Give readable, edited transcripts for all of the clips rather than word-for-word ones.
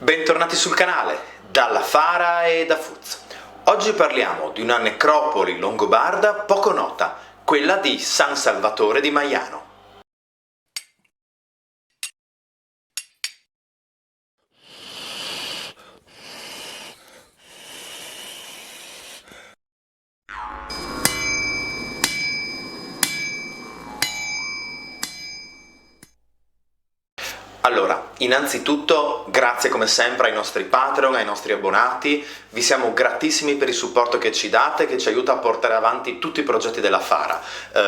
Bentornati sul canale, dalla Fara e da Fuz. Oggi parliamo di una necropoli longobarda poco nota, quella di San Salvatore di Maiano. Allora, innanzitutto grazie come sempre ai nostri Patreon, ai nostri abbonati, vi siamo gratissimi per il supporto che ci date, che ci aiuta a portare avanti tutti i progetti della Fara,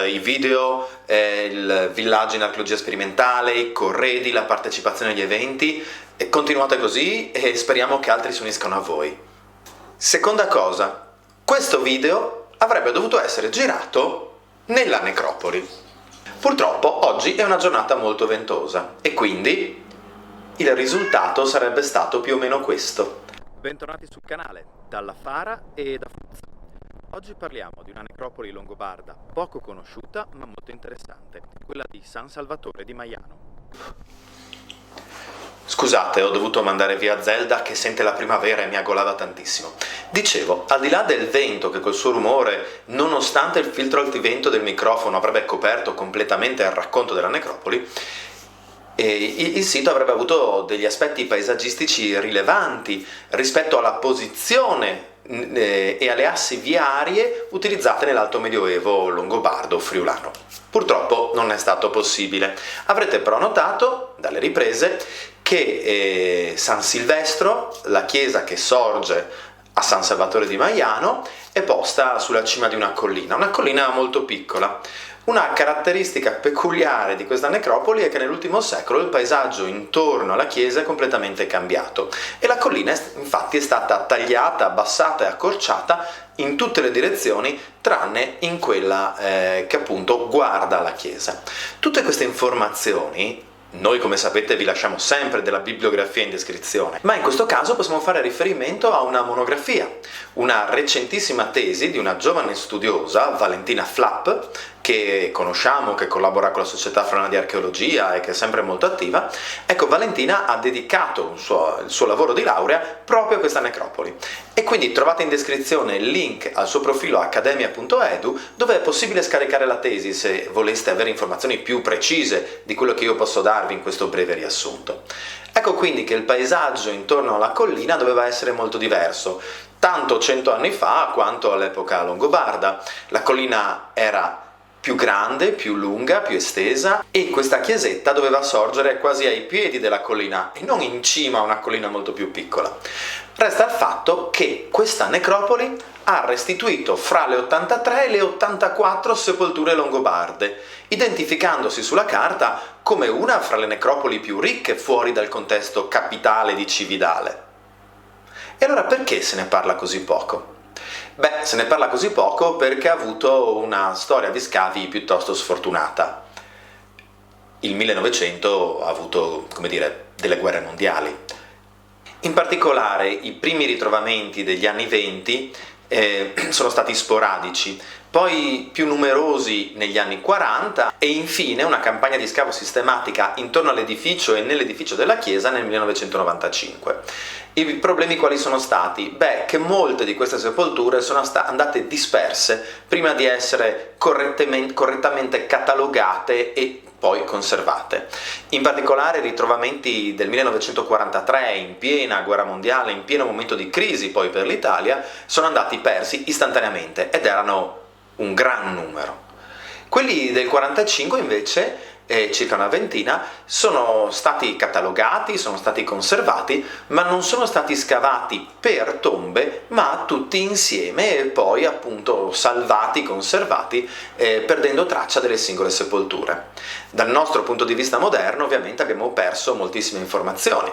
i video, il villaggio in archeologia sperimentale, i corredi, la partecipazione agli eventi, e continuate così e speriamo che altri si uniscano a voi. Seconda cosa, questo video avrebbe dovuto essere girato nella necropoli. Purtroppo oggi è una giornata molto ventosa e quindi il risultato sarebbe stato più o meno questo. Bentornati sul canale, dalla Fara e da Fuz. Oggi parliamo di una necropoli longobarda poco conosciuta ma molto interessante, quella di San Salvatore di Maiano. Scusate, ho dovuto mandare via Zelda che sente la primavera e mi aggolava tantissimo. Dicevo, al di là del vento che col suo rumore, nonostante il filtro altivento del microfono avrebbe coperto completamente il racconto della necropoli, il sito avrebbe avuto degli aspetti paesaggistici rilevanti rispetto alla posizione e alle assi viarie utilizzate nell'Alto Medioevo longobardo friulano. Purtroppo non è stato possibile. Avrete però notato dalle riprese che San Silvestro, la chiesa che sorge a San Salvatore di Maiano, è posta sulla cima di una collina molto piccola. Una caratteristica peculiare di questa necropoli è che nell'ultimo secolo il paesaggio intorno alla chiesa è completamente cambiato e la collina infatti è stata tagliata, abbassata e accorciata in tutte le direzioni tranne in quella che appunto guarda la chiesa. Tutte queste informazioni noi, come sapete, vi lasciamo sempre della bibliografia in descrizione, ma in questo caso possiamo fare riferimento a una monografia, una recentissima tesi di una giovane studiosa, Valentina Flapp, che conosciamo, che collabora con la Società Friulana di Archeologia e che è sempre molto attiva. Ecco, Valentina ha dedicato il suo lavoro di laurea proprio a questa necropoli. E quindi trovate in descrizione il link al suo profilo accademia.edu dove è possibile scaricare la tesi se voleste avere informazioni più precise di quello che io posso darvi in questo breve riassunto. Ecco quindi che il paesaggio intorno alla collina doveva essere molto diverso, tanto 100 anni fa quanto all'epoca longobarda. La collina era più grande, più lunga, più estesa e questa chiesetta doveva sorgere quasi ai piedi della collina e non in cima a una collina molto più piccola. Resta il fatto che questa necropoli ha restituito fra le 83 e le 84 sepolture longobarde, identificandosi sulla carta come una fra le necropoli più ricche fuori dal contesto capitale di Cividale. E allora perché se ne parla così poco? Beh, se ne parla così poco perché ha avuto una storia di scavi piuttosto sfortunata. Il 1900 ha avuto, come dire, delle guerre mondiali. In particolare i primi ritrovamenti degli anni 20 sono stati sporadici, poi più numerosi negli anni 40 e infine una campagna di scavo sistematica intorno all'edificio e nell'edificio della chiesa nel 1995. I problemi quali sono stati? Beh, che molte di queste sepolture sono andate disperse prima di essere correttamente catalogate e poi conservate. In particolare i ritrovamenti del 1943, in piena guerra mondiale, in pieno momento di crisi poi per l'Italia, sono andati persi istantaneamente ed erano un gran numero. Quelli del 45 invece, circa una ventina, sono stati catalogati, sono stati conservati, ma non sono stati scavati per tombe, ma tutti insieme e poi appunto salvati, conservati, perdendo traccia delle singole sepolture. Dal nostro punto di vista moderno ovviamente abbiamo perso moltissime informazioni.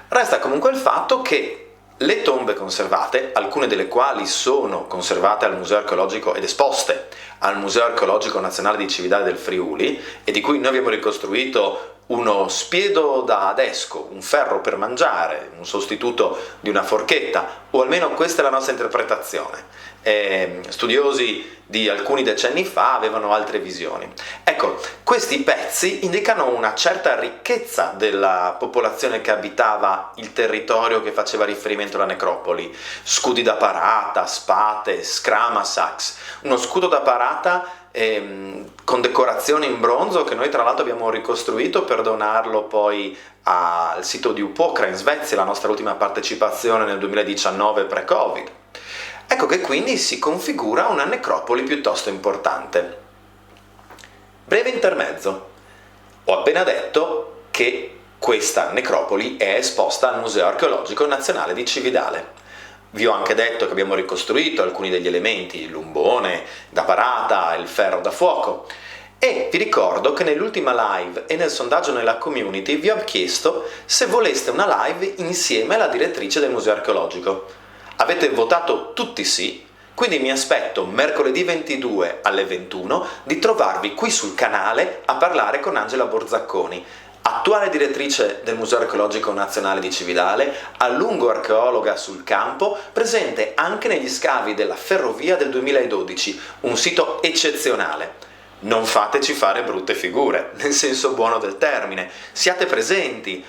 Resta comunque il fatto che le tombe conservate, alcune delle quali sono conservate al Museo Archeologico ed esposte al Museo Archeologico Nazionale di Cividale del Friuli e di cui noi abbiamo ricostruito uno spiedo da adesco, un ferro per mangiare, un sostituto di una forchetta, o almeno questa è la nostra interpretazione. studiosi di alcuni decenni fa avevano altre visioni. Ecco, questi pezzi indicano una certa ricchezza della popolazione che abitava il territorio che faceva riferimento alla necropoli. Scudi da parata, spade, scramasax, uno scudo da parata con decorazioni in bronzo che noi tra l'altro abbiamo ricostruito per donarlo poi al sito di Upokra in Svezia, la nostra ultima partecipazione nel 2019 pre-Covid. Ecco che quindi si configura una necropoli piuttosto importante. Breve intermezzo. Ho appena detto che questa necropoli è esposta al Museo Archeologico Nazionale di Cividale. Vi ho anche detto che abbiamo ricostruito alcuni degli elementi, l'umbone da parata, il ferro da fuoco. E vi ricordo che nell'ultima live e nel sondaggio nella community vi ho chiesto se voleste una live insieme alla direttrice del Museo Archeologico. Avete votato tutti sì, quindi mi aspetto mercoledì 22 alle 21 di trovarvi qui sul canale a parlare con Angela Borzacconi, attuale direttrice del Museo Archeologico Nazionale di Cividale, a lungo archeologa sul campo, presente anche negli scavi della ferrovia del 2012, un sito eccezionale. Non fateci fare brutte figure, nel senso buono del termine, siate presenti.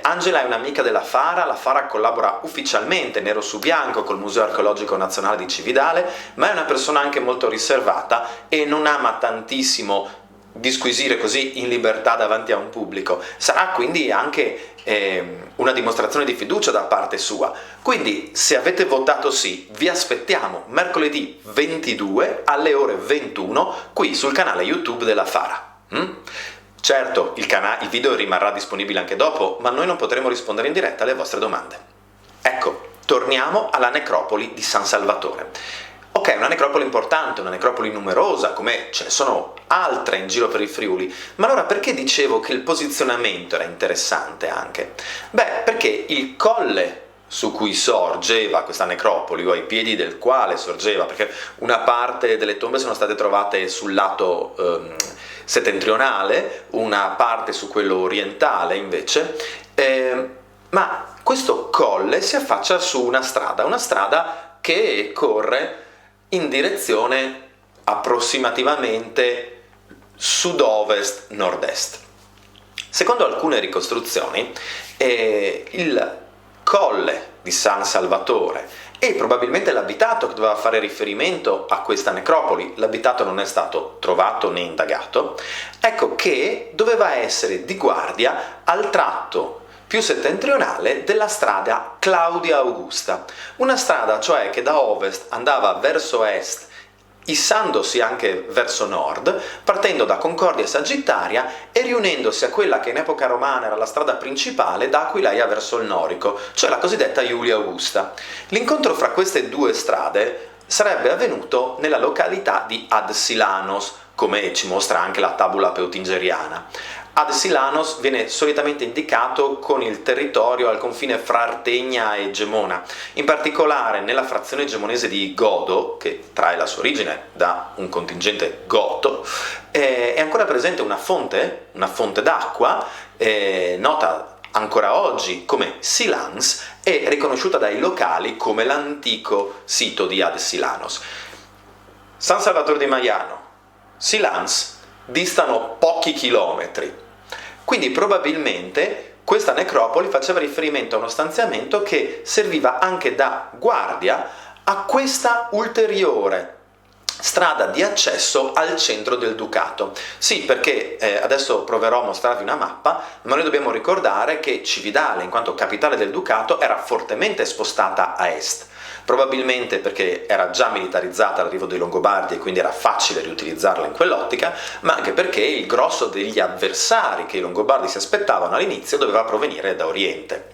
Angela è un'amica della Fara, la Fara collabora ufficialmente nero su bianco col Museo Archeologico Nazionale di Cividale, ma è una persona anche molto riservata e non ama tantissimo disquisire così in libertà davanti a un pubblico. Sarà quindi anche una dimostrazione di fiducia da parte sua. Quindi se avete votato sì, vi aspettiamo mercoledì 22 alle ore 21 qui sul canale YouTube della Fara. Certo, il video rimarrà disponibile anche dopo, ma noi non potremo rispondere in diretta alle vostre domande. Ecco, torniamo alla necropoli di San Salvatore. Ok, una necropoli importante, una necropoli numerosa, come ce ne sono altre in giro per il Friuli, ma allora perché dicevo che il posizionamento era interessante anche? Beh, perché il colle su cui sorgeva questa necropoli, o ai piedi del quale sorgeva, perché una parte delle tombe sono state trovate sul lato settentrionale, una parte su quello orientale invece, ma questo colle si affaccia su una strada che corre in direzione approssimativamente sud-ovest-nord-est. Secondo alcune ricostruzioni, il colle di San Salvatore e probabilmente l'abitato che doveva fare riferimento a questa necropoli, l'abitato non è stato trovato né indagato, ecco che doveva essere di guardia al tratto più settentrionale della strada Claudia Augusta, una strada cioè che da ovest andava verso est, issandosi anche verso nord, partendo da Concordia Sagittaria e riunendosi a quella che in epoca romana era la strada principale da Aquileia verso il Norico, cioè la cosiddetta Iulia Augusta. L'incontro fra queste due strade sarebbe avvenuto nella località di Ad Silanos, come ci mostra anche la tabula peutingeriana. Ad Silanos viene solitamente indicato con il territorio al confine fra Artegna e Gemona, in particolare nella frazione gemonese di Godo, che trae la sua origine da un contingente goto. È ancora presente una fonte d'acqua, nota ancora oggi come Silans e riconosciuta dai locali come l'antico sito di Ad Silanos. San Salvatore di Maiano, Silans distano pochi chilometri. Quindi probabilmente questa necropoli faceva riferimento a uno stanziamento che serviva anche da guardia a questa ulteriore strada di accesso al centro del ducato. Sì, perché adesso proverò a mostrarvi una mappa, ma noi dobbiamo ricordare che Cividale, in quanto capitale del ducato, era fortemente spostata a est. Probabilmente perché era già militarizzata all'arrivo dei Longobardi e quindi era facile riutilizzarla in quell'ottica, ma anche perché il grosso degli avversari che i Longobardi si aspettavano all'inizio doveva provenire da Oriente.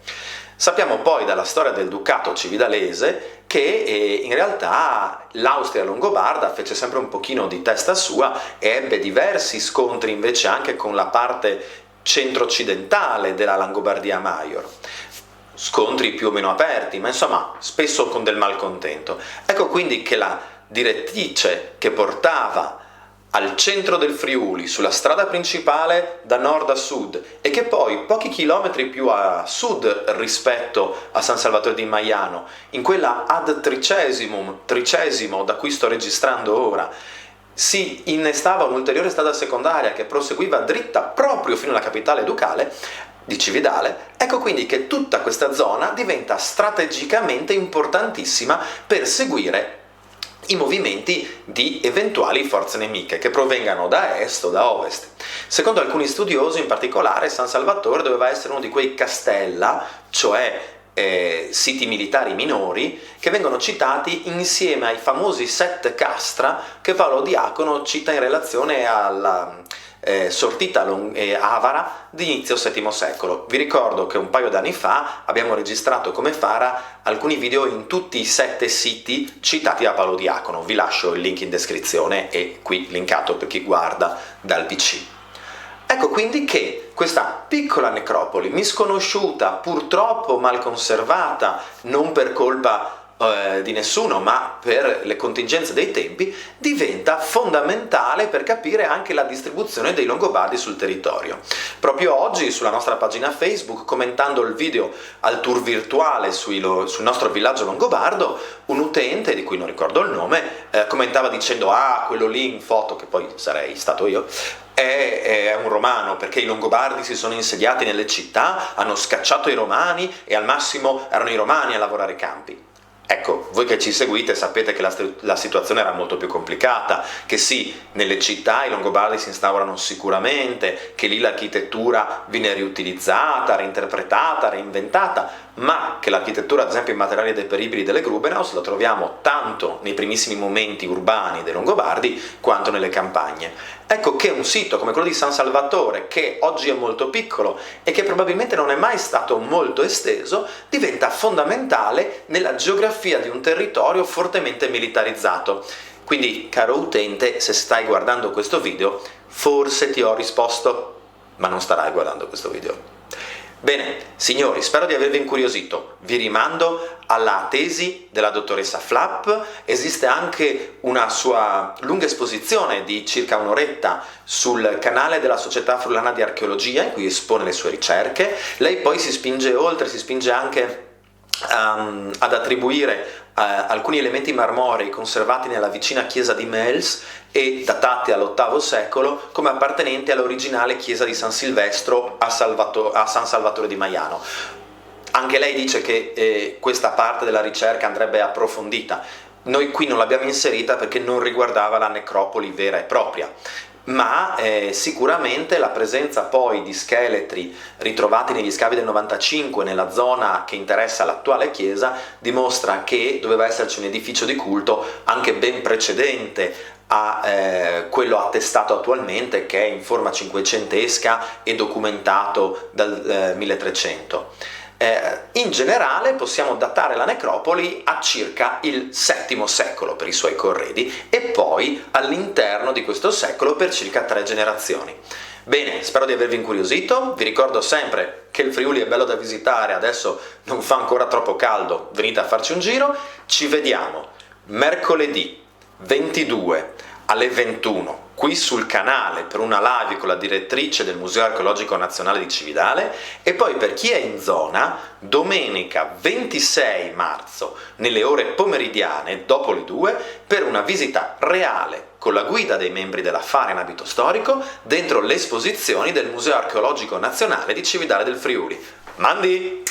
Sappiamo poi dalla storia del ducato cividalese che in realtà l'Austria longobarda fece sempre un pochino di testa sua e ebbe diversi scontri invece anche con la parte centro-occidentale della Langobardia Maior. Scontri più o meno aperti, ma insomma spesso con del malcontento. Ecco quindi che la direttrice che portava al centro del Friuli, sulla strada principale da nord a sud, e che poi pochi chilometri più a sud rispetto a San Salvatore di Maiano, in quella ad tricesimo da cui sto registrando ora, si innestava un'ulteriore strada secondaria che proseguiva dritta proprio fino alla capitale ducale di Cividale. Ecco quindi che tutta questa zona diventa strategicamente importantissima per seguire i movimenti di eventuali forze nemiche che provengano da est o da ovest. Secondo alcuni studiosi, in particolare, San Salvatore doveva essere uno di quei castella, cioè siti militari minori, che vengono citati insieme ai famosi 7 castra che Paolo Diacono cita in relazione alla sortita avara di inizio VII secolo. Vi ricordo che un paio d'anni fa abbiamo registrato come Fara alcuni video in tutti i 7 siti citati da Paolo Diacono. Vi lascio il link in descrizione e qui linkato per chi guarda dal PC. Ecco quindi che questa piccola necropoli, misconosciuta, purtroppo mal conservata, non per colpa di nessuno, ma per le contingenze dei tempi, diventa fondamentale per capire anche la distribuzione dei Longobardi sul territorio. Proprio oggi sulla nostra pagina Facebook, commentando il video al tour virtuale sul nostro villaggio longobardo, un utente, di cui non ricordo il nome, commentava dicendo: ah, quello lì in foto, che poi sarei stato io, è un romano, perché i Longobardi si sono insediati nelle città, hanno scacciato i romani e al massimo erano i romani a lavorare i campi. Ecco, voi che ci seguite sapete che la situazione era molto più complicata, che sì, nelle città i Longobardi si instaurano sicuramente, che lì l'architettura viene riutilizzata, reinterpretata, reinventata, ma che l'architettura, ad esempio, in materiali deperibili delle Grubenhaus la troviamo tanto nei primissimi momenti urbani dei Longobardi quanto nelle campagne. Ecco che un sito come quello di San Salvatore, che oggi è molto piccolo e che probabilmente non è mai stato molto esteso, diventa fondamentale nella geografia di un territorio fortemente militarizzato. Quindi, caro utente, se stai guardando questo video, forse ti ho risposto, ma non starai guardando questo video. Bene, signori, spero di avervi incuriosito. Vi rimando alla tesi della dottoressa Flapp. Esiste anche una sua lunga esposizione di circa un'oretta sul canale della Società Friulana di Archeologia, in cui espone le sue ricerche. Lei poi si spinge oltre, si spinge anche ad attribuire alcuni elementi marmorei conservati nella vicina chiesa di Mels e datati all'VIII secolo come appartenenti all'originale chiesa di San Silvestro a San Salvatore di Maiano. Anche lei dice che questa parte della ricerca andrebbe approfondita. Noi qui non l'abbiamo inserita perché non riguardava la necropoli vera e propria, ma sicuramente la presenza poi di scheletri ritrovati negli scavi del 95 nella zona che interessa l'attuale chiesa dimostra che doveva esserci un edificio di culto anche ben precedente a quello attestato attualmente, che è in forma cinquecentesca e documentato dal 1300. In generale possiamo datare la necropoli a circa il VII secolo per i suoi corredi e poi all'interno di questo secolo per circa 3 generazioni. Bene, spero di avervi incuriosito. Vi ricordo sempre che il Friuli è bello da visitare, adesso non fa ancora troppo caldo, venite a farci un giro. Ci vediamo mercoledì 22 alle 21 qui sul canale per una live con la direttrice del Museo Archeologico Nazionale di Cividale, e poi per chi è in zona domenica 26 marzo nelle ore pomeridiane dopo le 2 per una visita reale con la guida dei membri della Fara in abito storico dentro le esposizioni del Museo Archeologico Nazionale di Cividale del Friuli. Mandi!